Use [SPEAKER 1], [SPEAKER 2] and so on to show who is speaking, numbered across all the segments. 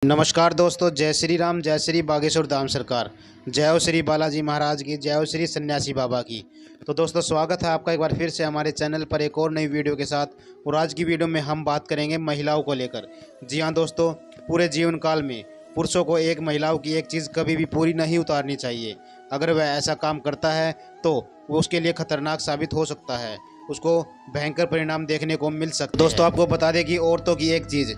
[SPEAKER 1] नमस्कार दोस्तों, जय श्री राम, जय श्री बागेश्वर धाम सरकार, जय हो श्री बालाजी महाराज की, जय हो श्री सन्यासी बाबा की। तो दोस्तों, स्वागत है आपका एक बार फिर से हमारे चैनल पर एक और नई वीडियो के साथ। और आज की वीडियो में हम बात करेंगे महिलाओं को लेकर। जी हाँ दोस्तों, पूरे जीवन काल में पुरुषों को महिलाओं की एक चीज़ कभी भी पूरी नहीं उतारनी चाहिए। अगर वह ऐसा काम करता है तो वो उसके लिए खतरनाक साबित हो सकता है, उसको भयंकर परिणाम देखने को मिल सकते हैं। दोस्तों, आपको बता दें कि औरतों की एक चीज़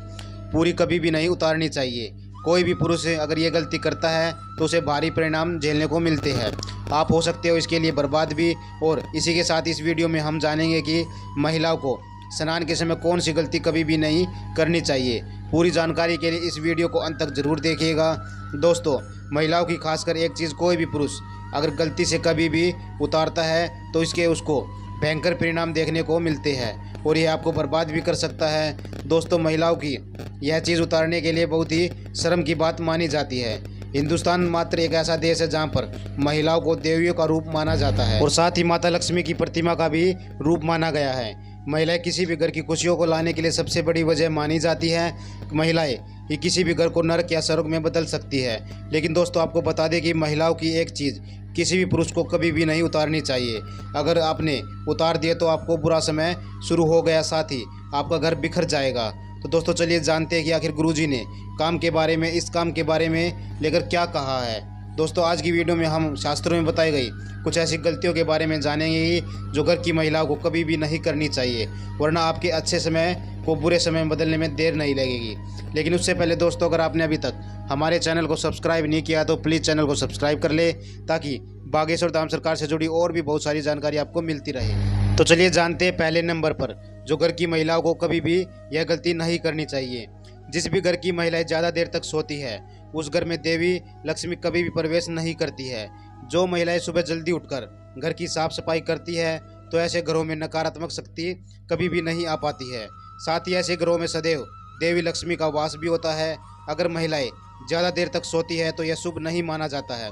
[SPEAKER 1] पूरी कभी भी नहीं उतारनी चाहिए। कोई भी पुरुष अगर ये गलती करता है तो उसे भारी परिणाम झेलने को मिलते हैं। आप हो सकते हो इसके लिए बर्बाद भी। और इसी के साथ इस वीडियो में हम जानेंगे कि महिलाओं को स्नान के समय कौन सी गलती कभी भी नहीं करनी चाहिए। पूरी जानकारी के लिए इस वीडियो को अंत तक ज़रूर देखिएगा। दोस्तों, महिलाओं की खासकर एक चीज़ कोई भी पुरुष अगर गलती से कभी भी उतारता है तो उसको भयंकर परिणाम देखने को मिलते हैं और ये आपको बर्बाद भी कर सकता है। दोस्तों, महिलाओं की यह चीज़ उतारने के लिए बहुत ही शर्म की बात मानी जाती है। हिंदुस्तान मात्र एक ऐसा देश है जहाँ पर महिलाओं को देवियों का रूप माना जाता है और साथ ही माता लक्ष्मी की प्रतिमा का भी रूप माना गया है। महिलाएं किसी भी घर की खुशियों को लाने के लिए सबसे बड़ी वजह मानी जाती है। महिलाएं ही किसी भी घर को नरक या स्वर्ग में बदल सकती है। लेकिन दोस्तों, आपको बता दें कि महिलाओं की एक चीज़ किसी भी पुरुष को कभी भी नहीं उतारनी चाहिए। अगर आपने उतार दिए तो आपको बुरा समय शुरू हो गया, साथ ही आपका घर बिखर जाएगा। तो दोस्तों, चलिए जानते हैं कि आखिर गुरुजी ने इस काम के बारे में लेकर क्या कहा है। दोस्तों, आज की वीडियो में हम शास्त्रों में बताई गई कुछ ऐसी गलतियों के बारे में जानेंगे जो घर की महिलाओं को कभी भी नहीं करनी चाहिए, वरना आपके अच्छे समय को बुरे समय में बदलने में देर नहीं लगेगी। लेकिन उससे पहले दोस्तों, अगर आपने अभी तक हमारे चैनल को सब्सक्राइब नहीं किया तो प्लीज़ चैनल को सब्सक्राइब कर ले, ताकि बागेश्वर धाम सरकार से जुड़ी और भी बहुत सारी जानकारी आपको मिलती रहे। तो चलिए जानते हैं पहले नंबर पर जो घर की महिलाओं को कभी भी यह गलती नहीं करनी चाहिए। जिस भी घर की महिलाएं ज़्यादा देर तक सोती है उस घर में देवी लक्ष्मी कभी भी प्रवेश नहीं करती है। जो महिलाएं सुबह जल्दी उठकर घर की साफ सफाई करती है तो ऐसे घरों में नकारात्मक शक्ति कभी भी नहीं आ पाती है। साथ ही ऐसे घरों में सदैव देवी लक्ष्मी का वास भी होता है। अगर महिलाएं ज़्यादा देर तक सोती है तो यह शुभ नहीं माना जाता है।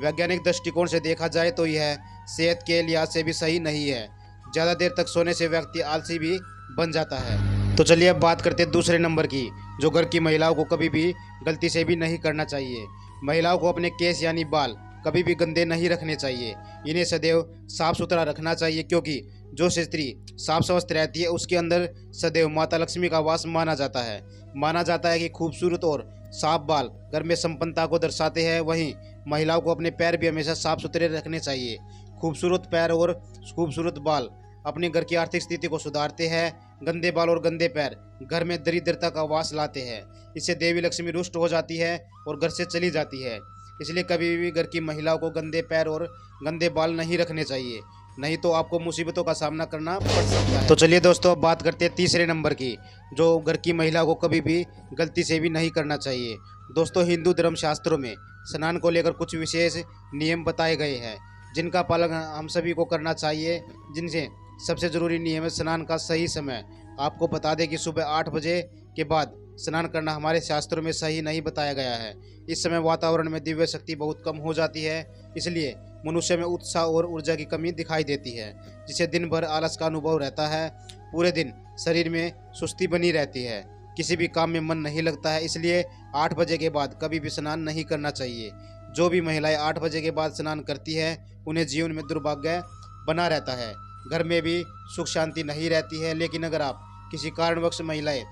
[SPEAKER 1] वैज्ञानिक दृष्टिकोण से देखा जाए तो यह सेहत के लिहाज से भी सही नहीं है। ज़्यादा देर तक सोने से व्यक्ति आलसी भी बन जाता है। तो चलिए अब बात करते हैं दूसरे नंबर की, जो घर की महिलाओं को कभी भी गलती से भी नहीं करना चाहिए। महिलाओं को अपने केस यानी बाल कभी भी गंदे नहीं रखने चाहिए। इन्हें सदैव साफ सुथरा रखना चाहिए, क्योंकि जो स्त्री साफ स्वस्थ रहती है उसके अंदर सदैव माता लक्ष्मी का वास माना जाता है। माना जाता है कि खूबसूरत और साफ बाल घर में संपन्नता को दर्शाते हैं। वहीं महिलाओं को अपने पैर भी हमेशा साफ सुथरे रखने चाहिए। खूबसूरत पैर और खूबसूरत बाल अपने घर की आर्थिक स्थिति को सुधारते हैं। गंदे बाल और गंदे पैर घर में दरिद्रता का वास लाते हैं। इससे देवी लक्ष्मी रुष्ट हो जाती है और घर से चली जाती है। इसलिए कभी भी घर की महिलाओं को गंदे पैर और गंदे बाल नहीं रखने चाहिए, नहीं तो आपको मुसीबतों का सामना करना पड़ सकता है। तो चलिए दोस्तों, अब बात करते हैं तीसरे नंबर की, जो घर की महिलाओं को कभी भी गलती से भी नहीं करना चाहिए। दोस्तों, हिंदू धर्म शास्त्रों में स्नान को लेकर कुछ विशेष नियम बताए गए हैं जिनका पालन हम सभी को करना चाहिए। जिनसे सबसे ज़रूरी नियम है स्नान का सही समय। आपको बता दें कि सुबह 8 बजे के बाद स्नान करना हमारे शास्त्रों में सही नहीं बताया गया है। इस समय वातावरण में दिव्य शक्ति बहुत कम हो जाती है, इसलिए मनुष्य में उत्साह और ऊर्जा की कमी दिखाई देती है, जिससे दिन भर आलस का अनुभव रहता है। पूरे दिन शरीर में सुस्ती बनी रहती है, किसी भी काम में मन नहीं लगता है। इसलिए 8 बजे के बाद कभी भी स्नान नहीं करना चाहिए। जो भी महिलाएं 8 बजे के बाद स्नान करती है उन्हें जीवन में दुर्भाग्य बना रहता है, घर में भी सुख शांति नहीं रहती है। लेकिन अगर आप किसी कारणवश महिलाएं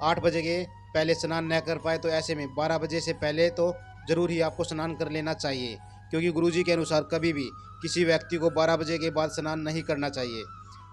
[SPEAKER 1] 8 बजे के पहले स्नान न कर पाए तो ऐसे में 12 बजे से पहले तो ज़रूर ही आपको स्नान कर लेना चाहिए, क्योंकि गुरुजी के अनुसार कभी भी किसी व्यक्ति को 12 बजे के बाद स्नान नहीं करना चाहिए।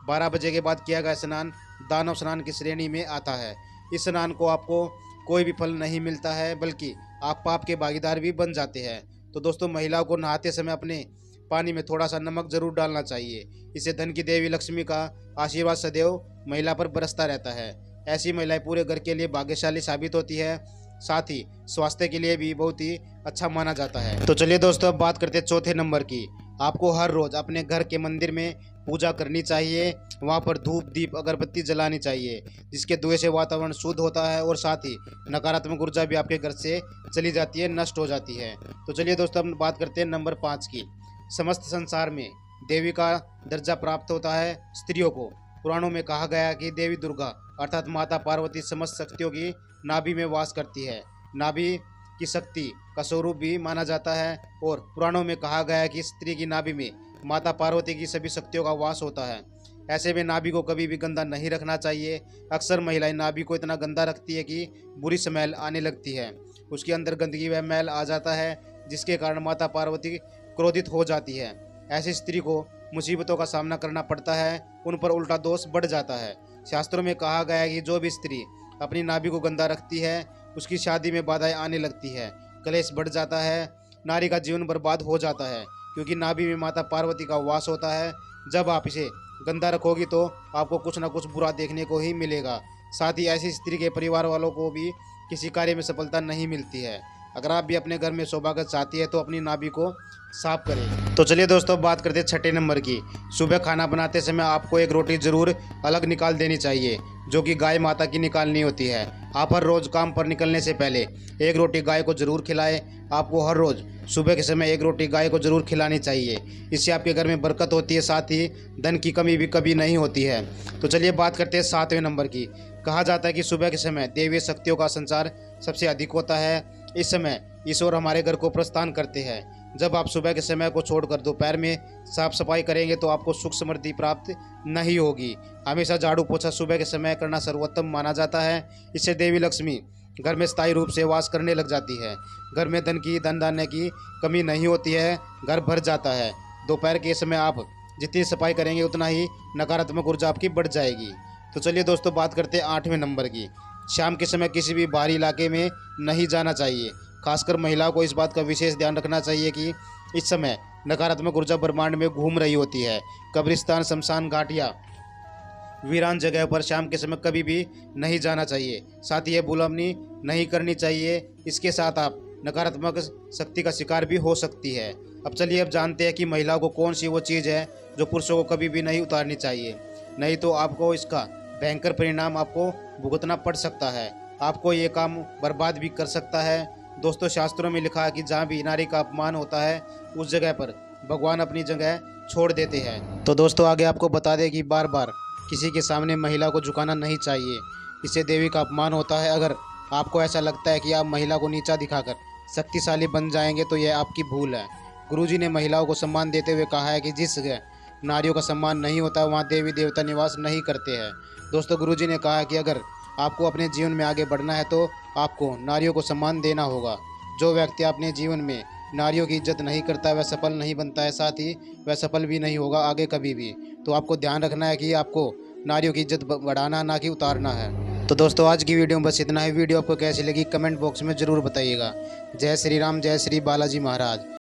[SPEAKER 1] 12 बजे के बाद किया गया स्नान दानव स्नान की श्रेणी में आता है। इस स्नान को आपको कोई भी फल नहीं मिलता है, बल्कि आप पाप के भागीदार भी बन जाते हैं। तो दोस्तों, महिलाओं को नहाते समय अपने पानी में थोड़ा सा नमक जरूर डालना चाहिए। इससे धन की देवी लक्ष्मी का आशीर्वाद सदैव महिला पर बरसता रहता है। ऐसी महिलाएं पूरे घर के लिए भाग्यशाली साबित होती है, साथ ही स्वास्थ्य के लिए भी बहुत ही अच्छा माना जाता है। तो चलिए दोस्तों, अब बात करते हैं चौथे नंबर की। आपको हर रोज अपने घर के मंदिर में पूजा करनी चाहिए। वहाँ पर धूप दीप अगरबत्ती जलानी चाहिए, जिसके धुएं से वातावरण शुद्ध होता है और साथ ही नकारात्मक ऊर्जा भी आपके घर से चली जाती है, नष्ट हो जाती है। तो चलिए दोस्तों, हम बात करते हैं नंबर 5 की। समस्त संसार में देवी का दर्जा प्राप्त होता है स्त्रियों को। पुराणों में कहा गया कि देवी दुर्गा अर्थात माता पार्वती समस्त शक्तियों की नाभि में वास करती है। नाभि की शक्ति का स्वरूप भी माना जाता है और पुराणों में कहा गया है कि स्त्री की नाभि में माता पार्वती की सभी शक्तियों का वास होता है। ऐसे में नाभि को कभी भी गंदा नहीं रखना चाहिए। अक्सर महिलाएं नाभि को इतना गंदा रखती है कि बुरी स्मेल आने लगती है, उसके अंदर गंदगी व मैल आ जाता है, जिसके कारण माता पार्वती क्रोधित हो जाती है। ऐसी स्त्री को मुसीबतों का सामना करना पड़ता है, उन पर उल्टा दोष बढ़ जाता है। शास्त्रों में कहा गया है कि जो भी स्त्री अपनी नाभि को गंदा रखती है उसकी शादी में बाधाएं आने लगती है, कलेश बढ़ जाता है, नारी का जीवन बर्बाद हो जाता है, क्योंकि नाभि में माता पार्वती का वास होता है। जब आप इसे गंदा रखोगी तो आपको कुछ ना कुछ बुरा देखने को ही मिलेगा। साथ ही ऐसी स्त्री के परिवार वालों को भी किसी कार्य में सफलता नहीं मिलती है। अगर आप भी अपने घर में सौभाग्य चाहती है तो अपनी नाभि को साफ करें। तो चलिए दोस्तों, बात करते हैं छठे नंबर की। सुबह खाना बनाते समय आपको एक रोटी जरूर अलग निकाल देनी चाहिए, जो कि गाय माता की निकालनी होती है। आप हर रोज काम पर निकलने से पहले एक रोटी गाय को जरूर खिलाएं। आपको हर रोज सुबह के समय एक रोटी गाय को जरूर खिलानी चाहिए। इससे आपके घर में बरकत होती है, साथ ही धन की कमी भी कभी नहीं होती है। तो चलिए बात करते हैं 7वें नंबर की। कहा जाता है कि सुबह के समय देवीय शक्तियों का संचार सबसे अधिक होता है। इस समय ईश्वर हमारे घर को प्रस्थान करते हैं। जब आप सुबह के समय को छोड़कर दोपहर में साफ सफाई करेंगे तो आपको सुख समृद्धि प्राप्त नहीं होगी। हमेशा झाड़ू पोछा सुबह के समय करना सर्वोत्तम माना जाता है। इससे देवी लक्ष्मी घर में स्थायी रूप से वास करने लग जाती है। घर में धन धान्य की कमी नहीं होती है, घर भर जाता है। दोपहर के समय आप जितनी सफाई करेंगे उतना ही नकारात्मक ऊर्जा आपकी बढ़ जाएगी। तो चलिए दोस्तों, बात करते हैं 8वें नंबर की। शाम के समय किसी भी बाहरी इलाके में नहीं जाना चाहिए। खासकर महिलाओं को इस बात का विशेष ध्यान रखना चाहिए कि इस समय नकारात्मक ऊर्जा ब्रह्मांड में घूम रही होती है। कब्रिस्तान, शमशान घाट या वीरान जगह पर शाम के समय कभी भी नहीं जाना चाहिए। साथ ही ये बुलंदी नहीं करनी चाहिए, इसके साथ आप नकारात्मक शक्ति का शिकार भी हो सकती है। अब चलिए अब जानते हैं कि महिलाओं को कौन सी वो चीज़ है जो पुरुषों को कभी भी नहीं उतारनी चाहिए, नहीं तो आपको इसका भयंकर परिणाम आपको भुगतना पड़ सकता है। आपको ये काम बर्बाद भी कर सकता है। दोस्तों, शास्त्रों में लिखा है कि जहाँ भी नारी का अपमान होता है उस जगह पर भगवान अपनी जगह छोड़ देते हैं। तो दोस्तों, आगे आपको बता दें कि बार बार किसी के सामने महिला को झुकाना नहीं चाहिए, इससे देवी का अपमान होता है। अगर आपको ऐसा लगता है कि आप महिला को नीचा दिखाकर शक्तिशाली बन जाएंगे तो यह आपकी भूल है। गुरुजी ने महिलाओं को सम्मान देते हुए कहा है कि जिस जगह नारियों का सम्मान नहीं होता वहाँ देवी देवता निवास नहीं करते हैं। दोस्तों, गुरुजी ने कहा है कि अगर आपको अपने जीवन में आगे बढ़ना है तो आपको नारियों को सम्मान देना होगा। जो व्यक्ति अपने जीवन में नारियों की इज्जत नहीं करता वह सफल नहीं बनता है, साथ ही वह सफल भी नहीं होगा आगे कभी भी। तो आपको ध्यान रखना है कि आपको नारियों की इज्जत बढ़ाना ना कि उतारना है। तो दोस्तों, आज की वीडियो में बस इतना ही। वीडियो आपको कैसी लगी कमेंट बॉक्स में ज़रूर बताइएगा। जय श्री राम, जय श्री बालाजी महाराज।